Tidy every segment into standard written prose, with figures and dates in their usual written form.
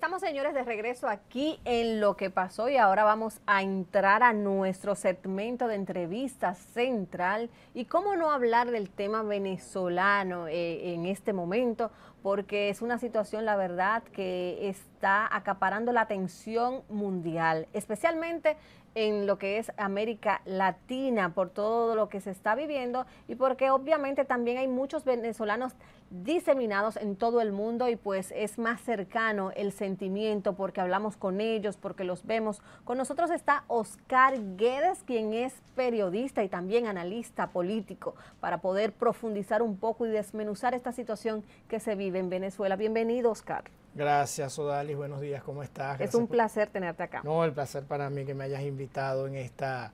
Estamos, señores, de regreso aquí en Lo que pasó y ahora vamos a entrar a nuestro segmento de entrevistas central y cómo no hablar del tema venezolano en este momento, porque es una situación, la verdad, que está acaparando la atención mundial, especialmente en lo que es América Latina, por todo lo que se está viviendo y porque obviamente también hay muchos venezolanos diseminados en todo el mundo y pues es más cercano el sentimiento porque hablamos con ellos, porque los vemos. Con nosotros está Oscar Guedes, quien es periodista y también analista político, para poder profundizar un poco y desmenuzar esta situación que se vive en Venezuela. Bienvenido, Oscar. Gracias, Odalis. Buenos días, ¿cómo estás? Gracias es un placer tenerte acá. No, el placer para mí que me hayas invitado en esta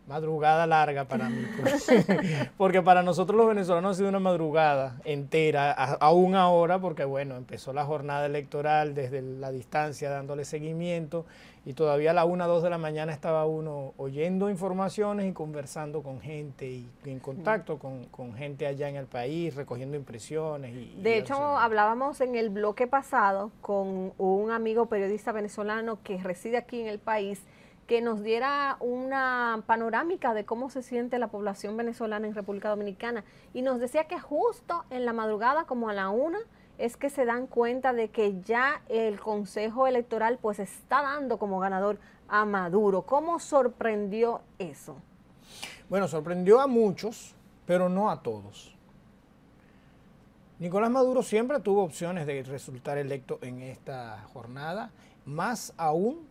madrugada larga para mí, porque para nosotros los venezolanos ha sido una madrugada entera, aún ahora, porque bueno, empezó la jornada electoral desde la distancia dándole seguimiento y todavía a la 1, 2 de la mañana estaba uno oyendo informaciones y conversando con gente y en contacto con gente allá en el país, recogiendo impresiones. De hecho, hablábamos en el bloque pasado con un amigo periodista venezolano que reside aquí en el país, que nos diera una panorámica de cómo se siente la población venezolana en República Dominicana. Y nos decía que justo en la madrugada, como a la 1, es que se dan cuenta de que ya el Consejo Electoral pues está dando como ganador a Maduro. ¿Cómo sorprendió eso? Bueno, sorprendió a muchos, pero no a todos. Nicolás Maduro siempre tuvo opciones de resultar electo en esta jornada, más aún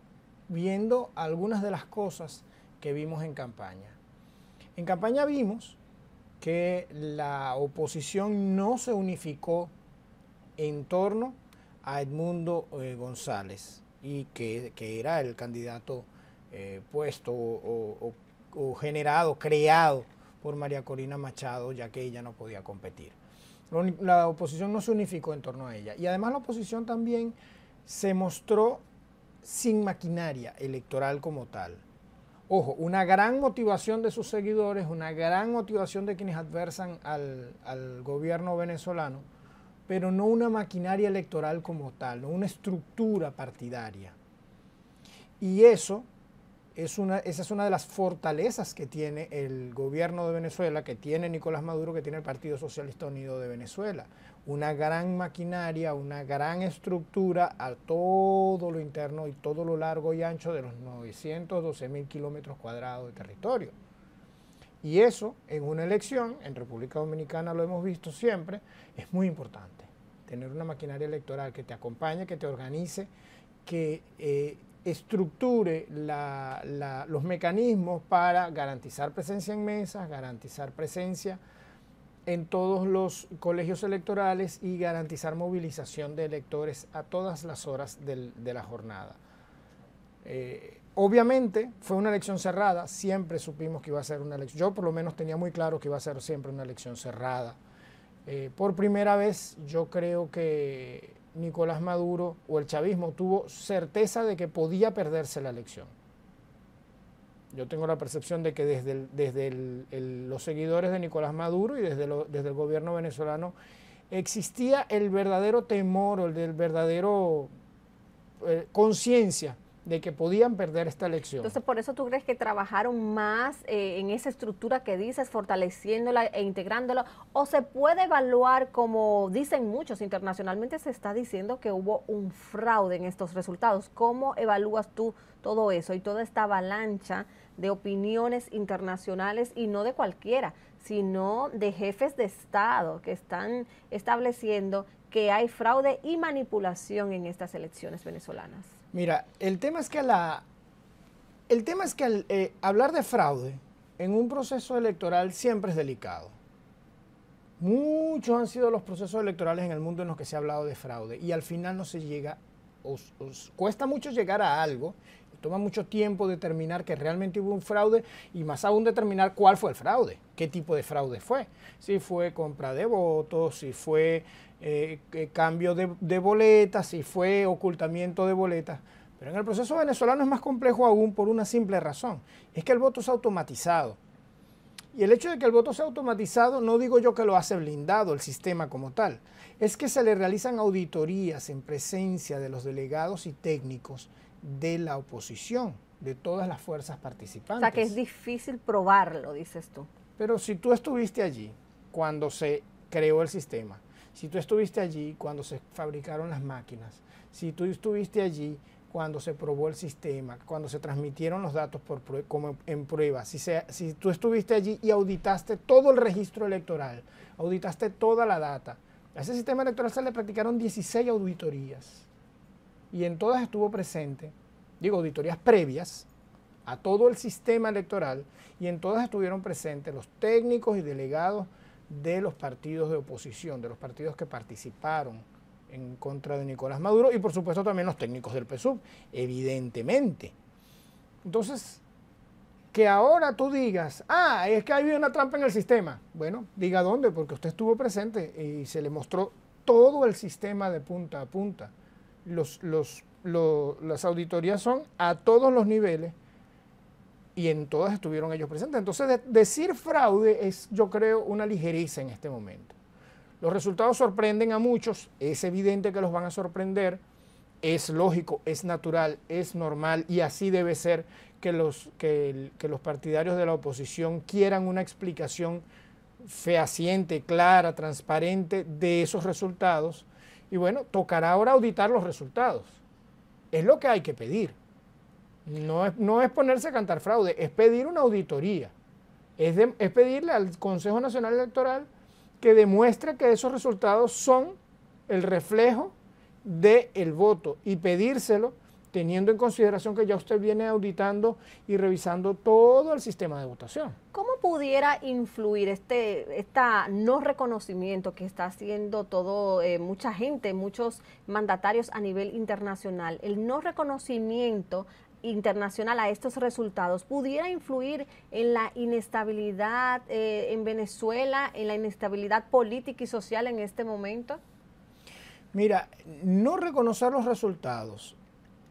viendo algunas de las cosas que vimos en campaña. En campaña vimos que la oposición no se unificó en torno a Edmundo González y que era el candidato puesto o generado, creado por María Corina Machado, ya que ella no podía competir. La oposición no se unificó en torno a ella y además la oposición también se mostró sin maquinaria electoral como tal. Ojo, una gran motivación de sus seguidores, una gran motivación de quienes adversan al gobierno venezolano, pero no una maquinaria electoral como tal, no una estructura partidaria. Y esa es una de las fortalezas que tiene el gobierno de Venezuela, que tiene Nicolás Maduro, que tiene el Partido Socialista Unido de Venezuela. Una gran maquinaria, una gran estructura a todo lo interno y todo lo largo y ancho de los 912.000 kilómetros cuadrados de territorio. Y eso, en una elección, en República Dominicana lo hemos visto siempre, es muy importante. Tener una maquinaria electoral que te acompañe, que te organice, que estructure los mecanismos para garantizar presencia en mesas, garantizar presencia en todos los colegios electorales y garantizar movilización de electores a todas las horas de la jornada. Obviamente fue una elección cerrada, siempre supimos que iba a ser una elección, yo por lo menos tenía muy claro que iba a ser siempre una elección cerrada. Por primera vez yo creo que Nicolás Maduro o el chavismo tuvo certeza de que podía perderse la elección. Yo tengo la percepción de que desde los seguidores de Nicolás Maduro y desde el gobierno venezolano existía el verdadero temor o el verdadero conciencia de que podían perder esta elección. Entonces, por eso tú crees que trabajaron más en esa estructura que dices, fortaleciéndola e integrándola, o se puede evaluar, como dicen muchos, internacionalmente se está diciendo que hubo un fraude en estos resultados. ¿Cómo evalúas tú todo eso y toda esta avalancha de opiniones internacionales, y no de cualquiera, sino de jefes de Estado que están estableciendo que hay fraude y manipulación en estas elecciones venezolanas? Mira, el tema es que hablar de fraude en un proceso electoral siempre es delicado. Muchos han sido los procesos electorales en el mundo en los que se ha hablado de fraude y al final no se llega, cuesta mucho llegar a algo, toma mucho tiempo determinar que realmente hubo un fraude y más aún determinar cuál fue el fraude, qué tipo de fraude fue. Si fue compra de votos, si fue cambio de boletas, si fue ocultamiento de boletas. Pero en el proceso venezolano es más complejo aún por una simple razón, es que el voto es automatizado. Y el hecho de que el voto sea automatizado, no digo yo que lo hace blindado el sistema como tal, es que se le realizan auditorías en presencia de los delegados y técnicos de la oposición, de todas las fuerzas participantes. O sea que es difícil probarlo, dices tú. Pero si tú estuviste allí cuando se creó el sistema, si tú estuviste allí cuando se fabricaron las máquinas, si tú estuviste allí cuando se probó el sistema, cuando se transmitieron los datos como en prueba, si tú estuviste allí y auditaste todo el registro electoral, auditaste toda la data, a ese sistema electoral se le practicaron 16 auditorías y en todas estuvo presente, auditorías previas a todo el sistema electoral, y en todas estuvieron presentes los técnicos y delegados de los partidos de oposición, de los partidos que participaron en contra de Nicolás Maduro, y por supuesto también los técnicos del PSUV, evidentemente. Entonces, que ahora tú digas, es que hay una trampa en el sistema. Bueno, diga dónde, porque usted estuvo presente y se le mostró todo el sistema de punta a punta. Las auditorías son a todos los niveles y en todas estuvieron ellos presentes. Entonces, decir fraude es, yo creo, una ligereza en este momento. Los resultados sorprenden a muchos, es evidente que los van a sorprender, es lógico, es natural, es normal y así debe ser que los partidarios de la oposición quieran una explicación fehaciente, clara, transparente de esos resultados. Y bueno, tocará ahora auditar los resultados. Es lo que hay que pedir. No es ponerse a cantar fraude, es pedir una auditoría. Es pedirle al Consejo Nacional Electoral que demuestre que esos resultados son el reflejo del voto y pedírselo teniendo en consideración que ya usted viene auditando y revisando todo el sistema de votación. ¿Cómo pudiera influir esta no reconocimiento que está haciendo mucha gente, muchos mandatarios a nivel internacional? El no reconocimiento internacional a estos resultados pudiera influir en la inestabilidad en Venezuela, en la inestabilidad política y social en este momento? Mira, no reconocer los resultados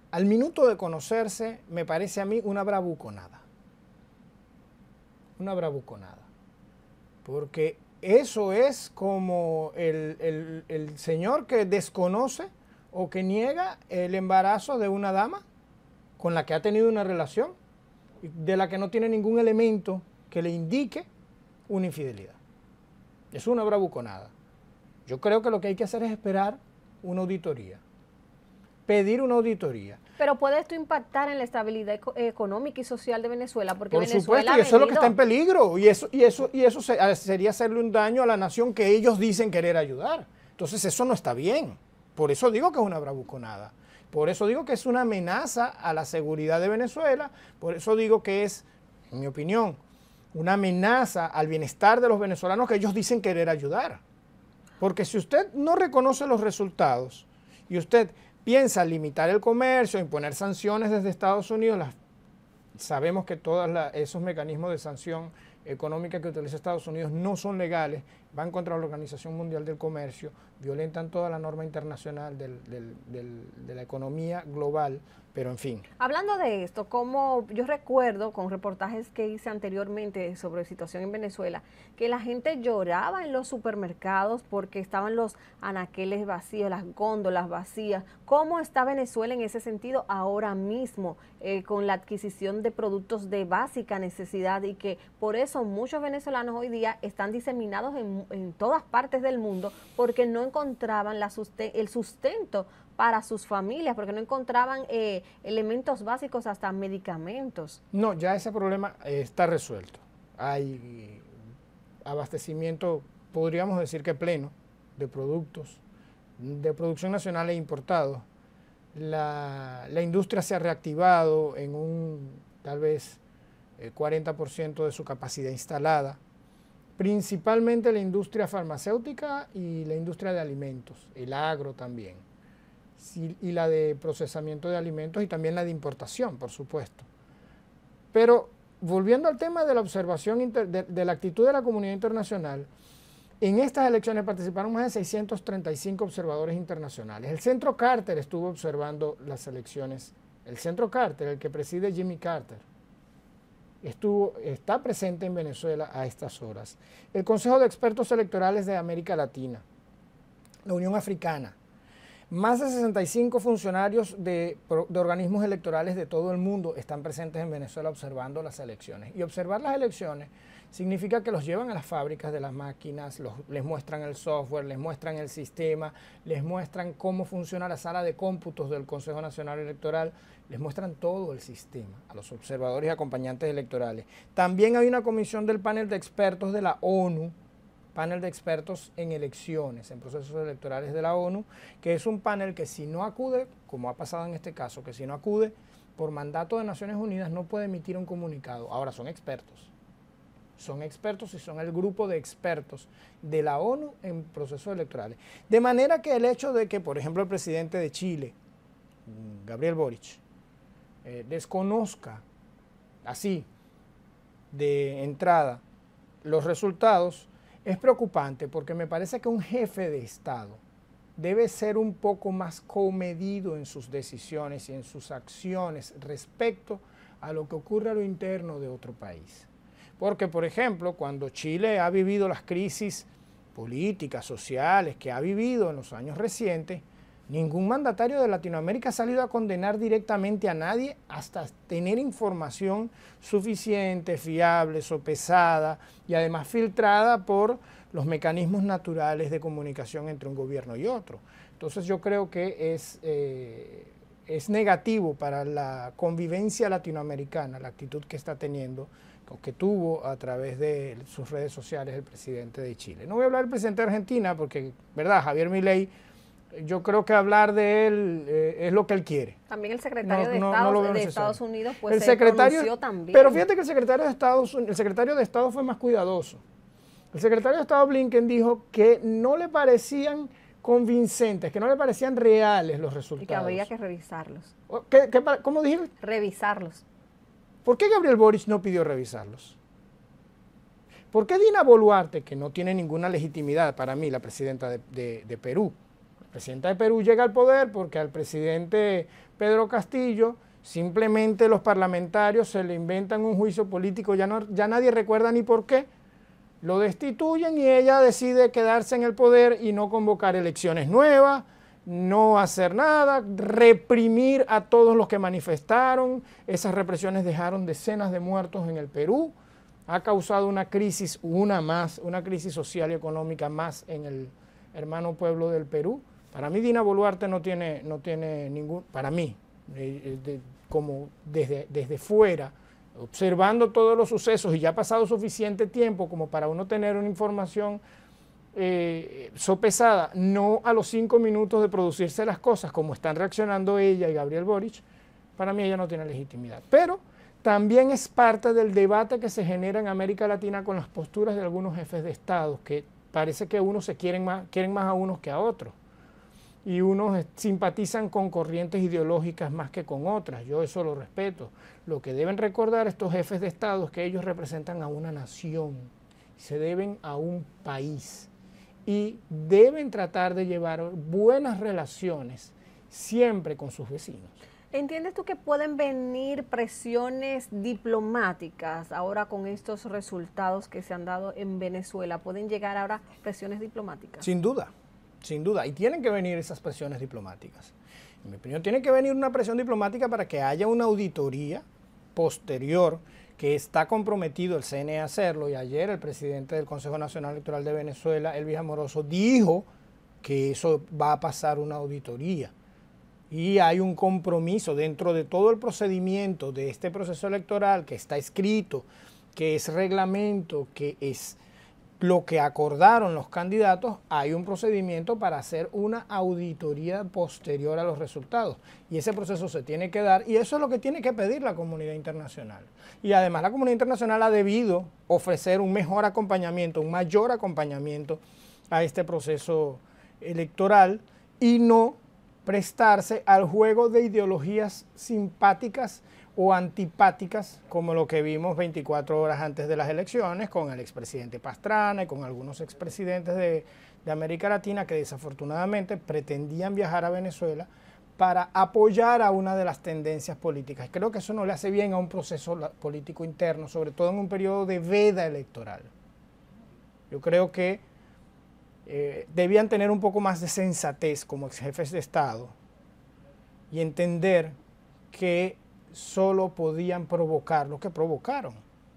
al minuto de conocerse me parece a mí una bravuconada. Una bravuconada. Porque eso es como el señor que desconoce o que niega el embarazo de una dama con la que ha tenido una relación, de la que no tiene ningún elemento que le indique una infidelidad. Es una bravuconada. Yo creo que lo que hay que hacer es esperar una auditoría, pedir una auditoría. Pero ¿puede esto impactar en la estabilidad económica y social de Venezuela? Porque por Venezuela supuesto, y eso es lo que está en peligro, y eso sería hacerle un daño a la nación que ellos dicen querer ayudar. Entonces eso no está bien. Por eso digo que es una bravuconada. Por eso digo que es una amenaza a la seguridad de Venezuela. Por eso digo que es, en mi opinión, una amenaza al bienestar de los venezolanos que ellos dicen querer ayudar. Porque si usted no reconoce los resultados y usted piensa limitar el comercio, imponer sanciones desde Estados Unidos, sabemos que todos esos mecanismos de sanción económica que utiliza Estados Unidos no son legales, van contra la Organización Mundial del Comercio, violentan toda la norma internacional de la economía global, pero en fin. Hablando de esto, como yo recuerdo con reportajes que hice anteriormente sobre la situación en Venezuela, que la gente lloraba en los supermercados porque estaban los anaqueles vacíos, las góndolas vacías. ¿Cómo está Venezuela en ese sentido ahora mismo con la adquisición de productos de básica necesidad y que por eso muchos venezolanos hoy día están diseminados en todas partes del mundo porque no encontraban el sustento para sus familias, porque no encontraban elementos básicos, hasta medicamentos? No, ya ese problema está resuelto. Hay abastecimiento, podríamos decir que pleno, de productos de producción nacional e importados. La industria se ha reactivado en un tal vez 40% de su capacidad instalada, principalmente la industria farmacéutica y la industria de alimentos, el agro también, y la de procesamiento de alimentos y también la de importación, por supuesto. Pero volviendo al tema de la observación de la actitud de la comunidad internacional, en estas elecciones participaron más de 635 observadores internacionales. El Centro Carter estuvo observando las elecciones, el Centro Carter, el que preside Jimmy Carter. está presente en Venezuela a estas horas. El Consejo de Expertos Electorales de América Latina, la Unión Africana, más de 65 funcionarios de organismos electorales de todo el mundo están presentes en Venezuela observando las elecciones. Y observar las elecciones significa que los llevan a las fábricas de las máquinas, les muestran el software, les muestran el sistema, les muestran cómo funciona la sala de cómputos del Consejo Nacional Electoral, les muestran todo el sistema a los observadores y acompañantes electorales. También hay una comisión del panel de expertos de la ONU, panel de expertos en elecciones, en procesos electorales de la ONU, que es un panel que si no acude, como ha pasado en este caso, que si no acude por mandato de Naciones Unidas no puede emitir un comunicado. Ahora son expertos y son el grupo de expertos de la ONU en procesos electorales. De manera que el hecho de que, por ejemplo, el presidente de Chile, Gabriel Boric, desconozca así de entrada los resultados, es preocupante porque me parece que un jefe de Estado debe ser un poco más comedido en sus decisiones y en sus acciones respecto a lo que ocurre a lo interno de otro país. Porque, por ejemplo, cuando Chile ha vivido las crisis políticas, sociales que ha vivido en los años recientes, ningún mandatario de Latinoamérica ha salido a condenar directamente a nadie hasta tener información suficiente, fiable, sopesada y además filtrada por los mecanismos naturales de comunicación entre un gobierno y otro. Entonces yo creo que es negativo para la convivencia latinoamericana la actitud que está teniendo o que tuvo a través de sus redes sociales el presidente de Chile. No voy a hablar del presidente de Argentina porque, ¿verdad? Javier Milei, yo creo que hablar de él es lo que él quiere. También el secretario de Estados Unidos pues se pronunció también. Pero fíjate que el secretario de Estado fue más cuidadoso. El secretario de Estado Blinken dijo que no le parecían convincentes, que no le parecían reales los resultados. Y que había que revisarlos. ¿Cómo dije? Revisarlos. ¿Por qué Gabriel Boric no pidió revisarlos? ¿Por qué Dina Boluarte, que no tiene ninguna legitimidad para mí, la presidenta de Perú? La presidenta de Perú llega al poder porque al presidente Pedro Castillo simplemente los parlamentarios se le inventan un juicio político, ya nadie recuerda ni por qué, lo destituyen y ella decide quedarse en el poder y no convocar elecciones nuevas, no hacer nada, reprimir a todos los que manifestaron. Esas represiones dejaron decenas de muertos en el Perú, ha causado una crisis, una crisis social y económica más en el hermano pueblo del Perú. Para mí Dina Boluarte no tiene ningún, para mí, como desde fuera, observando todos los sucesos y ya ha pasado suficiente tiempo como para uno tener una información sopesada, no a los 5 minutos de producirse las cosas como están reaccionando ella y Gabriel Boric, para mí ella no tiene legitimidad. Pero también es parte del debate que se genera en América Latina con las posturas de algunos jefes de Estado, que parece que unos quieren más a unos que a otros. Y unos simpatizan con corrientes ideológicas más que con otras. Yo eso lo respeto. Lo que deben recordar estos jefes de Estado es que ellos representan a una nación, se deben a un país y deben tratar de llevar buenas relaciones siempre con sus vecinos. ¿Entiendes tú que pueden venir presiones diplomáticas ahora con estos resultados que se han dado en Venezuela? ¿Pueden llegar ahora presiones diplomáticas? Sin duda. Sin duda, y tienen que venir esas presiones diplomáticas. En mi opinión, tiene que venir una presión diplomática para que haya una auditoría posterior, que está comprometido el CNE a hacerlo, y ayer el presidente del Consejo Nacional Electoral de Venezuela, Elvis Amoroso, dijo que eso va a pasar una auditoría. Y hay un compromiso dentro de todo el procedimiento de este proceso electoral que está escrito, que es reglamento, que es lo que acordaron los candidatos, hay un procedimiento para hacer una auditoría posterior a los resultados. Y ese proceso se tiene que dar, y eso es lo que tiene que pedir la comunidad internacional. Y además la comunidad internacional ha debido ofrecer un mejor acompañamiento, un mayor acompañamiento a este proceso electoral y no prestarse al juego de ideologías simpáticas o antipáticas, como lo que vimos 24 horas antes de las elecciones con el expresidente Pastrana y con algunos expresidentes de América Latina que desafortunadamente pretendían viajar a Venezuela para apoyar a una de las tendencias políticas. Creo que eso no le hace bien a un proceso político interno, sobre todo en un periodo de veda electoral. Yo creo que debían tener un poco más de sensatez como ex jefes de Estado y entender que solo podían provocar lo que provocaron,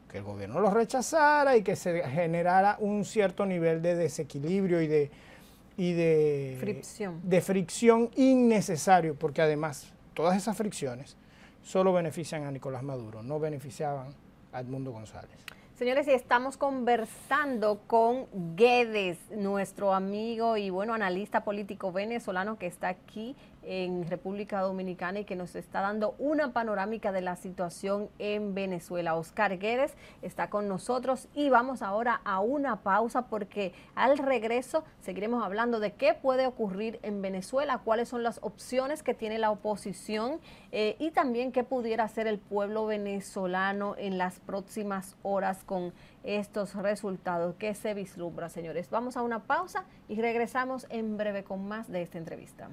que el gobierno los rechazara y que se generara un cierto nivel de desequilibrio y de fricción innecesario, porque además todas esas fricciones solo benefician a Nicolás Maduro, no beneficiaban a Edmundo González. Señores, y estamos conversando con Guedes, nuestro amigo y bueno, analista político venezolano que está aquí en República Dominicana y que nos está dando una panorámica de la situación en Venezuela. Oscar Guedes está con nosotros y vamos ahora a una pausa porque al regreso seguiremos hablando de qué puede ocurrir en Venezuela, cuáles son las opciones que tiene la oposición y también qué pudiera hacer el pueblo venezolano en las próximas horas con estos resultados que se vislumbra, señores. Vamos a una pausa y regresamos en breve con más de esta entrevista.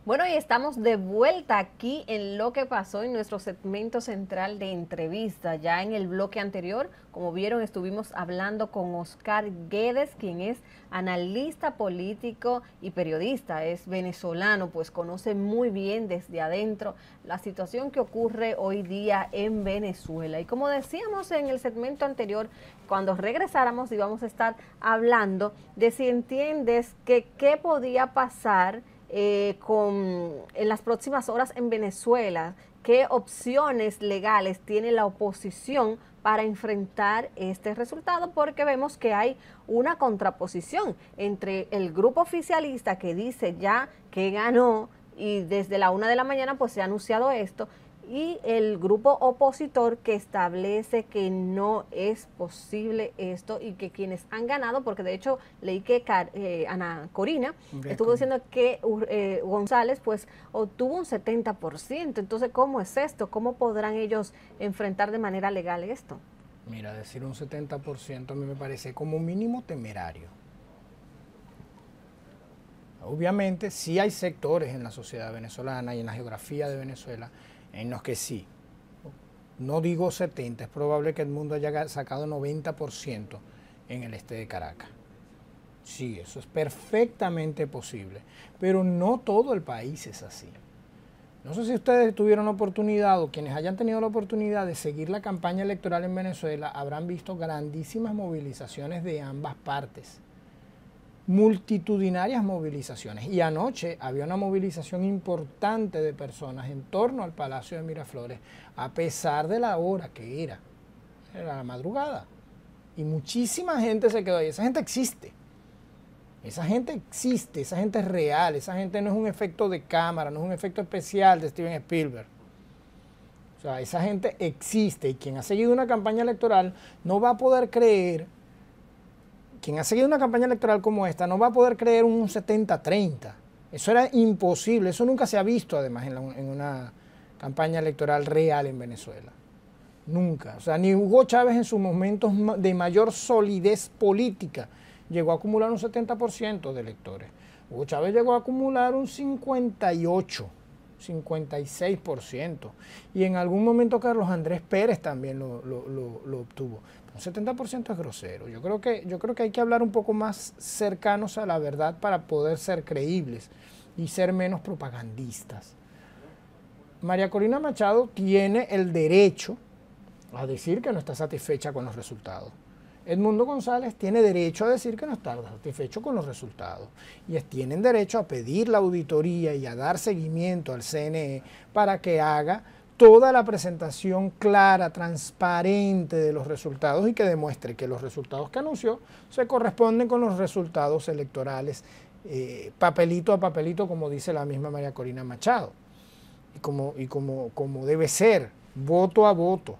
Bueno, y estamos de vuelta aquí en Lo que pasó en nuestro segmento central de entrevista. Ya en el bloque anterior, como vieron, estuvimos hablando con Oscar Guedes, quien es analista político y periodista, es venezolano, pues conoce muy bien desde adentro la situación que ocurre hoy día en Venezuela. Y como decíamos en el segmento anterior, cuando regresáramos íbamos a estar hablando de si entiendes que qué podía pasar en las próximas horas en Venezuela, qué opciones legales tiene la oposición para enfrentar este resultado, porque vemos que hay una contraposición entre el grupo oficialista que dice ya que ganó y desde la 1 de la mañana pues se ha anunciado esto, y el grupo opositor que establece que no es posible esto y que quienes han ganado, porque de hecho leí que Ana Corina estuvo diciendo que González pues obtuvo un 70%, entonces ¿cómo es esto? ¿Cómo podrán ellos enfrentar de manera legal esto? Mira, decir un 70% a mí me parece como mínimo temerario. Obviamente sí hay sectores en la sociedad venezolana y en la geografía de Venezuela en los que sí, no digo 70, es probable que el mundo haya sacado 90% en el este de Caracas. Sí, eso es perfectamente posible, pero no todo el país es así. No sé si ustedes tuvieron la oportunidad o quienes hayan tenido la oportunidad de seguir la campaña electoral en Venezuela habrán visto grandísimas movilizaciones de ambas partes. Multitudinarias movilizaciones, y anoche había una movilización importante de personas en torno al Palacio de Miraflores, a pesar de la hora que era la madrugada, y muchísima gente se quedó ahí. Esa gente existe, esa gente es real, esa gente no es un efecto de cámara, no es un efecto especial de Steven Spielberg. O sea, esa gente existe, y quien ha seguido una campaña electoral no va a poder creer. Quien ha seguido una campaña electoral como esta no va a poder creer un 70-30. Eso era imposible, eso nunca se ha visto además en una campaña electoral real en Venezuela. Nunca. O sea, ni Hugo Chávez en sus momentos de mayor solidez política llegó a acumular un 70% de electores. Hugo Chávez llegó a acumular un 58%, 56%. Y en algún momento Carlos Andrés Pérez también lo obtuvo. Un 70% es grosero. Yo creo que hay que hablar un poco más cercanos a la verdad para poder ser creíbles y ser menos propagandistas. María Corina Machado tiene el derecho a decir que no está satisfecha con los resultados. Edmundo González tiene derecho a decir que no está satisfecho con los resultados. Y tienen derecho a pedir la auditoría y a dar seguimiento al CNE para que haga toda la presentación clara, transparente de los resultados y que demuestre que los resultados que anunció se corresponden con los resultados electorales, papelito a papelito, como dice la misma María Corina Machado, y como debe ser, voto a voto.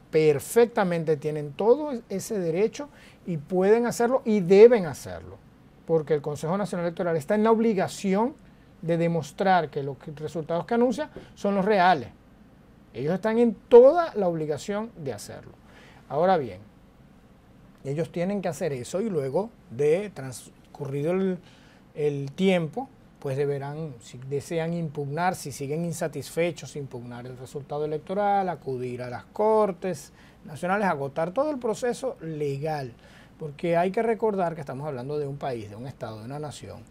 Perfectamente tienen todo ese derecho y pueden hacerlo y deben hacerlo, porque el Consejo Nacional Electoral está en la obligación de demostrar que los resultados que anuncia son los reales. Ellos están en toda la obligación de hacerlo. Ahora bien, ellos tienen que hacer eso y luego de transcurrido el tiempo, pues deberán, si desean impugnar, si siguen insatisfechos, impugnar el resultado electoral, acudir a las cortes nacionales, agotar todo el proceso legal, porque hay que recordar que estamos hablando de un país, de un estado, de una nación,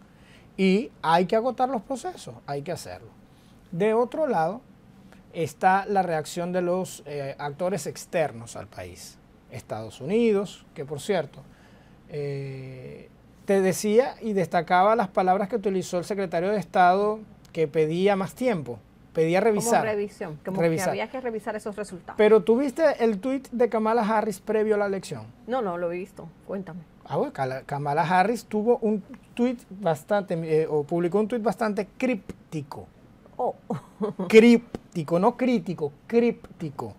y hay que agotar los procesos, hay que hacerlo. De otro lado, está la reacción de los actores externos al país. Estados Unidos, que por cierto, te decía y destacaba las palabras que utilizó el secretario de Estado, que pedía más tiempo, pedía revisar. Como revisión, como que había que revisar esos resultados. Pero ¿tú viste el tuit de Kamala Harris previo a la elección? No, no lo he visto, cuéntame. Bueno, Kamala Harris tuvo un tuit bastante, o publicó un tuit bastante críptico. Oh. Críptico, no crítico, críptico.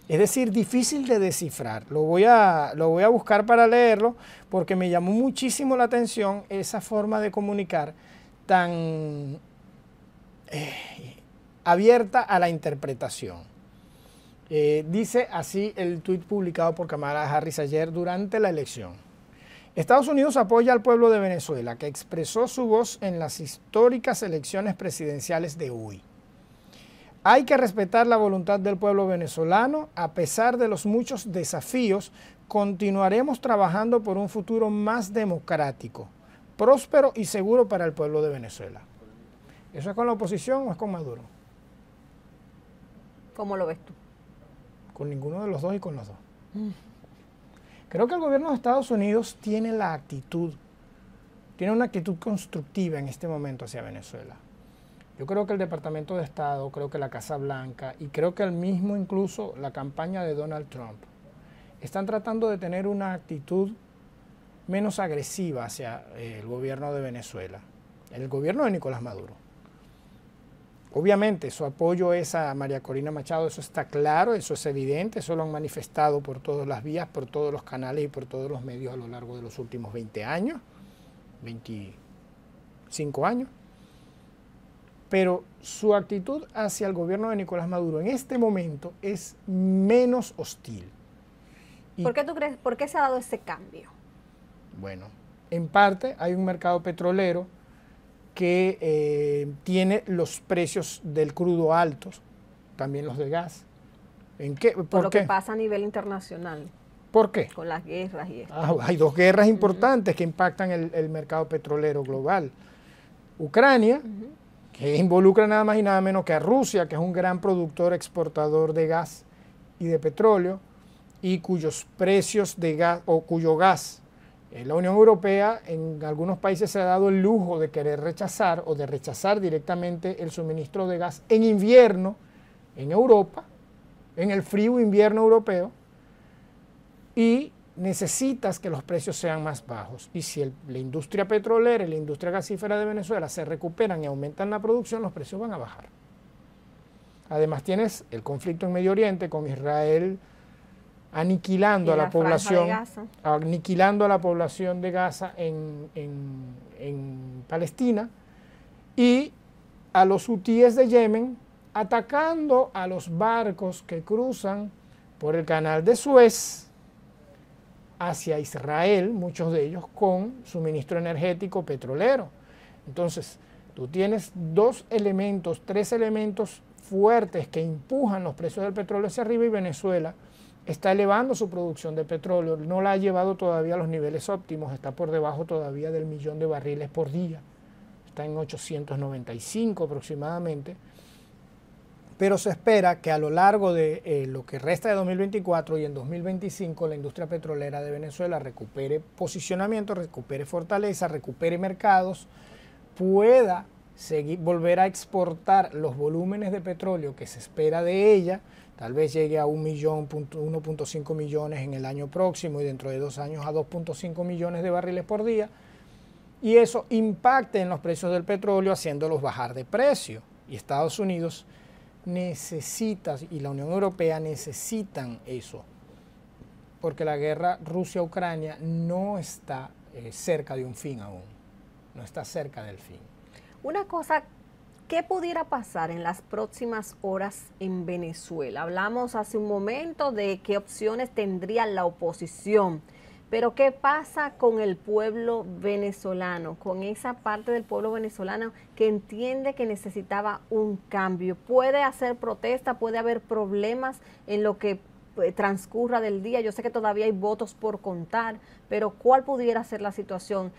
Es decir, difícil de descifrar. Lo voy a buscar para leerlo porque me llamó muchísimo la atención esa forma de comunicar tan abierta a la interpretación. Dice así el tuit publicado por Kamala Harris ayer durante la elección. Estados Unidos apoya al pueblo de Venezuela, que expresó su voz en las históricas elecciones presidenciales de hoy. Hay que respetar la voluntad del pueblo venezolano. A pesar de los muchos desafíos, continuaremos trabajando por un futuro más democrático, próspero y seguro para el pueblo de Venezuela. ¿Eso es con la oposición o es con Maduro? ¿Cómo lo ves tú? Con ninguno de los dos y con los dos. Creo que el gobierno de Estados Unidos tiene una actitud constructiva en este momento hacia Venezuela. Yo creo que el Departamento de Estado, creo que la Casa Blanca y creo que el mismo incluso la campaña de Donald Trump están tratando de tener una actitud menos agresiva hacia el gobierno de Venezuela, el gobierno de Nicolás Maduro. Obviamente su apoyo es a María Corina Machado, eso está claro, eso es evidente, eso lo han manifestado por todas las vías, por todos los canales y por todos los medios a lo largo de los últimos 20 años, 25 años. Pero su actitud hacia el gobierno de Nicolás Maduro en este momento es menos hostil. ¿Por qué tú crees, por qué se ha dado ese cambio? Bueno, en parte hay un mercado petrolero que tiene los precios del crudo altos, también los de gas. Por lo que pasa a nivel internacional. ¿Por qué? Con las guerras y esto. Hay dos guerras importantes que impactan el mercado petrolero global. Ucrania, que involucra nada más y nada menos que a Rusia, que es un gran productor exportador de gas y de petróleo, y cuyos precios de gas, o cuyo gas, la Unión Europea en algunos países se ha dado el lujo de querer rechazar o de rechazar directamente el suministro de gas en invierno en Europa, en el frío invierno europeo, y necesitas que los precios sean más bajos. Y si la industria petrolera y la industria gasífera de Venezuela se recuperan y aumentan la producción, los precios van a bajar. Además tienes el conflicto en Medio Oriente con Israel aniquilando a la población de Gaza en Palestina, y a los hutíes de Yemen atacando a los barcos que cruzan por el canal de Suez hacia Israel, muchos de ellos con suministro energético petrolero. Entonces, tú tienes tres elementos fuertes que empujan los precios del petróleo hacia arriba, y Venezuela está elevando su producción de petróleo, no la ha llevado todavía a los niveles óptimos, está por debajo todavía del 1.000.000 de barriles por día, está en 895 aproximadamente, pero se espera que a lo largo de lo que resta de 2024 y en 2025 la industria petrolera de Venezuela recupere posicionamiento, recupere fortaleza, recupere mercados, pueda volver a exportar los volúmenes de petróleo que se espera de ella, tal vez llegue a 1.5 millones en el año próximo y dentro de 2 años a 2.5 millones de barriles por día, y eso impacte en los precios del petróleo haciéndolos bajar de precio. Y Estados Unidos necesita, y la Unión Europea necesitan eso, porque la guerra Rusia-Ucrania no está cerca de un fin aún, no está cerca del fin. Una cosa, ¿qué pudiera pasar en las próximas horas en Venezuela? Hablamos hace un momento de qué opciones tendría la oposición, Pero ¿qué pasa con el pueblo venezolano, con esa parte del pueblo venezolano que entiende que necesitaba un cambio? ¿Puede hacer protesta? ¿Puede haber problemas en lo que transcurra del día? Yo sé que todavía hay votos por contar, pero ¿cuál pudiera ser la situación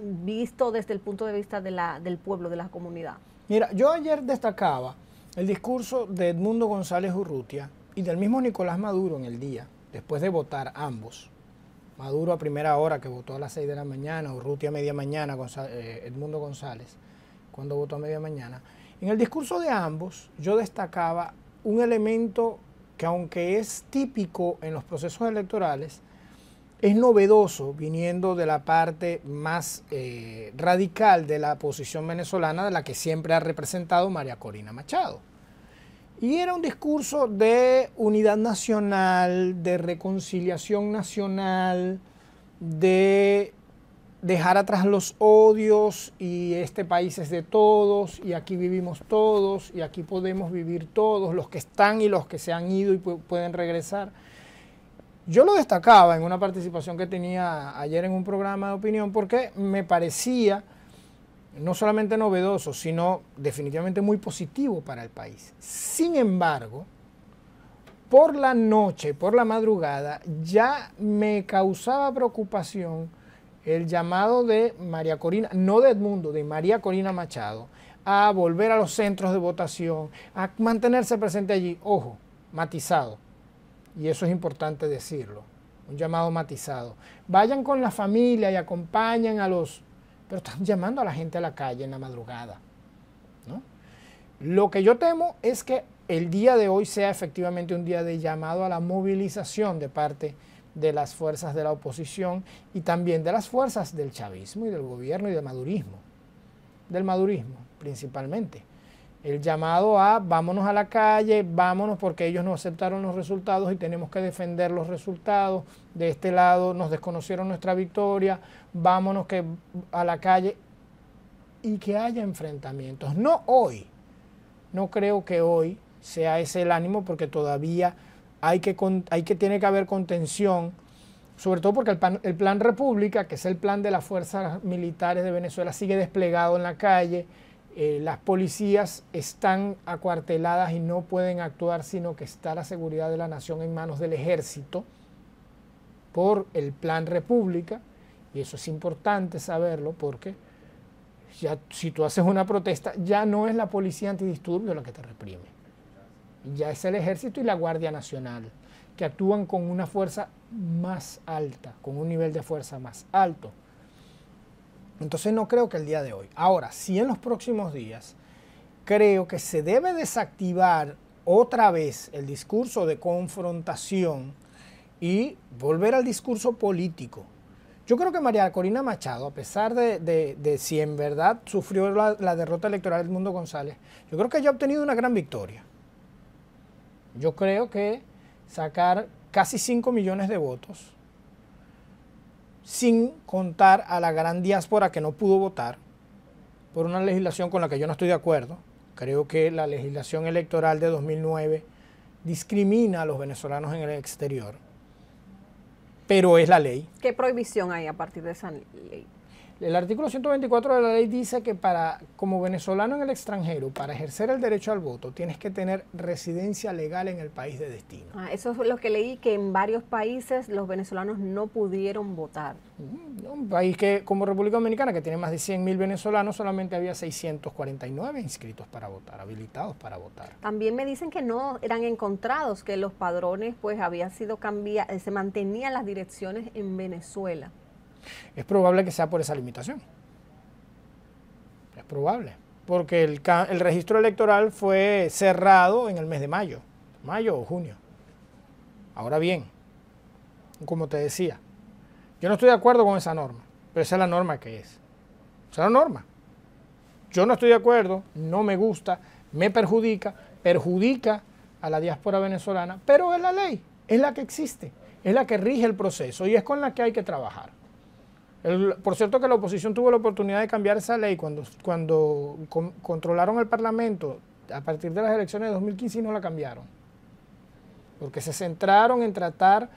visto desde el punto de vista del pueblo, de la comunidad? Mira, yo ayer destacaba el discurso de Edmundo González Urrutia y del mismo Nicolás Maduro en el día, después de votar ambos. Maduro a primera hora, que votó a las 6 de la mañana, Urrutia a media mañana, Edmundo González, cuando votó a media mañana. En el discurso de ambos, yo destacaba un elemento que, aunque es típico en los procesos electorales, es novedoso viniendo de la parte más radical de la posición venezolana, de la que siempre ha representado María Corina Machado. Y era un discurso de unidad nacional, de reconciliación nacional, de dejar atrás los odios y este país es de todos y aquí vivimos todos y aquí podemos vivir todos, los que están y los que se han ido y pueden regresar. Yo lo destacaba en una participación que tenía ayer en un programa de opinión porque me parecía no solamente novedoso, sino definitivamente muy positivo para el país. Sin embargo, por la noche, por la madrugada, ya me causaba preocupación el llamado de María Corina, no de Edmundo, de María Corina Machado, a volver a los centros de votación, a mantenerse presente allí. Ojo, matizado, y eso es importante decirlo, un llamado matizado. Vayan con la familia y acompañen a los... pero están llamando a la gente a la calle en la madrugada, ¿no? Lo que yo temo es que el día de hoy sea efectivamente un día de llamado a la movilización de parte de las fuerzas de la oposición y también de las fuerzas del chavismo y del gobierno y del madurismo principalmente. El llamado a vámonos a la calle, vámonos porque ellos no aceptaron los resultados y tenemos que defender los resultados. De este lado nos desconocieron nuestra victoria, vámonos a la calle y que haya enfrentamientos. No hoy, no creo que hoy sea ese el ánimo porque todavía tiene que haber contención, sobre todo porque el plan República, que es el plan de las fuerzas militares de Venezuela, sigue desplegado en la calle. Las policías están acuarteladas y no pueden actuar, sino que está la seguridad de la nación en manos del ejército por el plan República, y eso es importante saberlo porque ya, si tú haces una protesta, ya no es la policía antidisturbios la que te reprime, ya es el ejército y la Guardia Nacional, que actúan con una fuerza más alta, con un nivel de fuerza más alto. Entonces no creo que el día de hoy. Ahora, sí en los próximos días, creo que se debe desactivar otra vez el discurso de confrontación y volver al discurso político. Yo creo que María Corina Machado, a pesar de si en verdad sufrió la derrota electoral de Edmundo González, yo creo que ella ha obtenido una gran victoria. Yo creo que sacar casi 5 millones de votos, sin contar a la gran diáspora que no pudo votar por una legislación con la que yo no estoy de acuerdo. Creo que la legislación electoral de 2009 discrimina a los venezolanos en el exterior, pero es la ley. ¿Qué prohibición hay a partir de esa ley? El artículo 124 de la ley dice que como venezolano en el extranjero, para ejercer el derecho al voto, tienes que tener residencia legal en el país de destino. Eso es lo que leí, que en varios países los venezolanos no pudieron votar. Un país que, como República Dominicana, que tiene más de 100.000 venezolanos, solamente había 649 inscritos para votar, habilitados para votar. También me dicen que no eran encontrados, que los padrones pues habían sido cambiados, se mantenían las direcciones en Venezuela. Es probable que sea por esa limitación. Es probable. Porque el registro electoral fue cerrado en el mes de mayo o junio. Ahora bien, como te decía, yo no estoy de acuerdo con esa norma, pero esa es la norma que es. Esa es la norma. Yo no estoy de acuerdo, no me gusta, me perjudica a la diáspora venezolana, pero es la ley, es la que existe, es la que rige el proceso y es con la que hay que trabajar. Por cierto que la oposición tuvo la oportunidad de cambiar esa ley cuando controlaron el Parlamento a partir de las elecciones de 2015 y no la cambiaron. Porque se centraron en tratar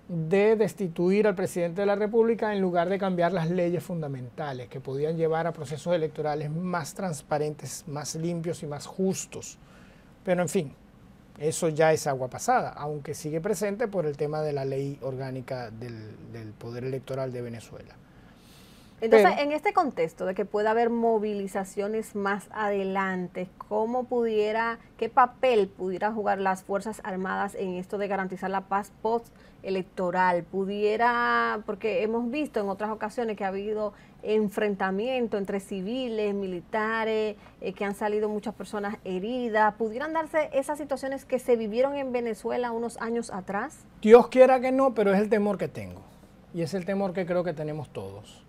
de destituir al presidente de la República en lugar de cambiar las leyes fundamentales que podían llevar a procesos electorales más transparentes, más limpios y más justos. Pero en fin, eso ya es agua pasada, aunque sigue presente por el tema de la ley orgánica del Poder Electoral de Venezuela. Entonces, en este contexto de que pueda haber movilizaciones más adelante, ¿qué papel pudiera jugar las Fuerzas Armadas en esto de garantizar la paz postelectoral? Porque hemos visto en otras ocasiones que ha habido enfrentamiento entre civiles, militares, que han salido muchas personas heridas. ¿Pudieran darse esas situaciones que se vivieron en Venezuela unos años atrás? Dios quiera que no, pero es el temor que tengo. Y es el temor que creo que tenemos todos.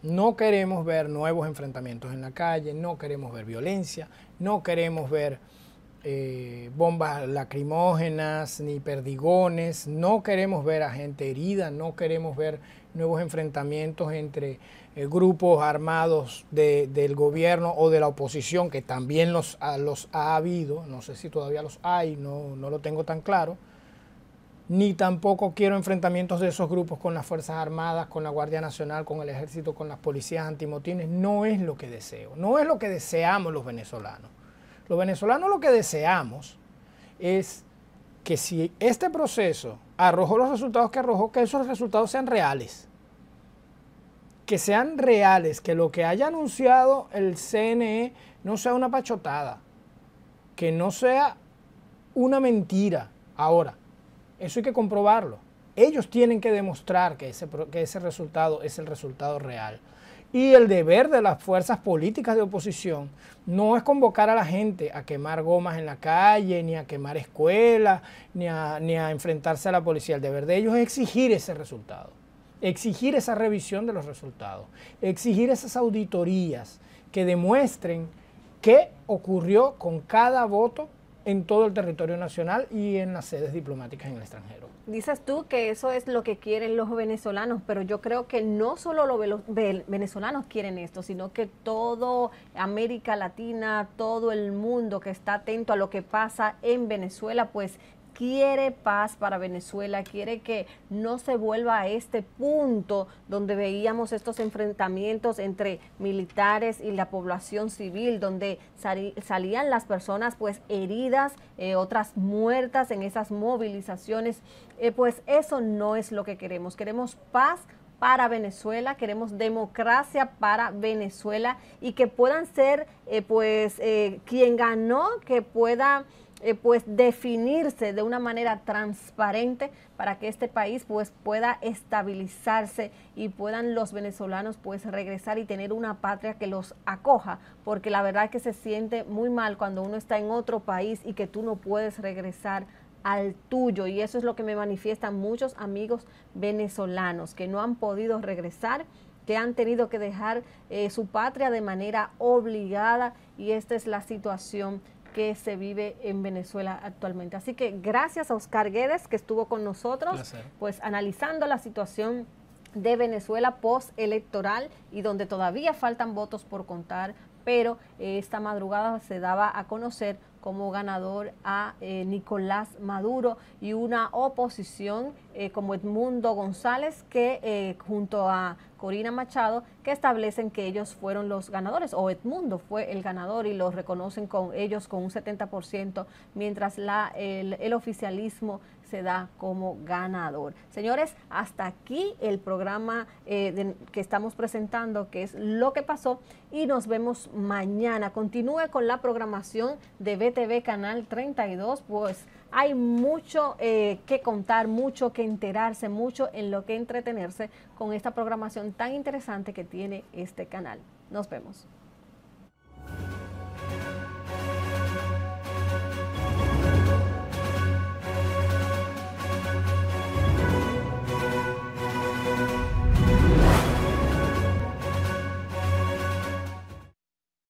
No queremos ver nuevos enfrentamientos en la calle, no queremos ver violencia, no queremos ver bombas lacrimógenas ni perdigones, no queremos ver a gente herida, no queremos ver nuevos enfrentamientos entre grupos armados del gobierno o de la oposición, que también los ha habido, no sé si todavía los hay, no lo tengo tan claro. Ni tampoco quiero enfrentamientos de esos grupos con las Fuerzas Armadas, con la Guardia Nacional, con el Ejército, con las policías antimotines. No es lo que deseo, no es lo que deseamos los venezolanos. Los venezolanos lo que deseamos es que si este proceso arrojó los resultados que arrojó, que esos resultados sean reales. Que sean reales, que lo que haya anunciado el CNE no sea una pachotada, que no sea una mentira. Ahora, eso hay que comprobarlo. Ellos tienen que demostrar que ese resultado es el resultado real. Y el deber de las fuerzas políticas de oposición no es convocar a la gente a quemar gomas en la calle, ni a quemar escuelas, ni a enfrentarse a la policía. El deber de ellos es exigir ese resultado, exigir esa revisión de los resultados, exigir esas auditorías que demuestren qué ocurrió con cada voto en todo el territorio nacional y en las sedes diplomáticas en el extranjero. Dices tú que eso es lo que quieren los venezolanos, pero yo creo que no solo los venezolanos quieren esto, sino que toda América Latina, todo el mundo que está atento a lo que pasa en Venezuela, pues quiere paz para Venezuela, quiere que no se vuelva a este punto donde veíamos estos enfrentamientos entre militares y la población civil, donde salían las personas pues heridas, otras muertas en esas movilizaciones. Pues eso no es lo que queremos. Queremos paz para Venezuela, queremos democracia para Venezuela y que puedan ser quien ganó, que pueda pues definirse de una manera transparente para que este país pues pueda estabilizarse y puedan los venezolanos pues regresar y tener una patria que los acoja, porque la verdad es que se siente muy mal cuando uno está en otro país y que tú no puedes regresar al tuyo, y eso es lo que me manifiestan muchos amigos venezolanos que no han podido regresar, que han tenido que dejar su patria de manera obligada, y esta es la situación que se vive en Venezuela actualmente. Así que gracias a Oscar Guedes, que estuvo con nosotros, pues analizando la situación de Venezuela postelectoral y donde todavía faltan votos por contar, pero esta madrugada se daba a conocer como ganador a Nicolás Maduro y una oposición como Edmundo González, que junto a Corina Machado, que establecen que ellos fueron los ganadores, o Edmundo fue el ganador, y los reconocen con ellos con un 70%, mientras el oficialismo se da como ganador. Señores, hasta aquí el programa que estamos presentando, que es Lo que pasó, y nos vemos mañana. Continúe con la programación de BTV Canal 32, pues hay mucho que contar, mucho que enterarse, mucho en lo que entretenerse con esta programación tan interesante que tiene este canal. Nos vemos.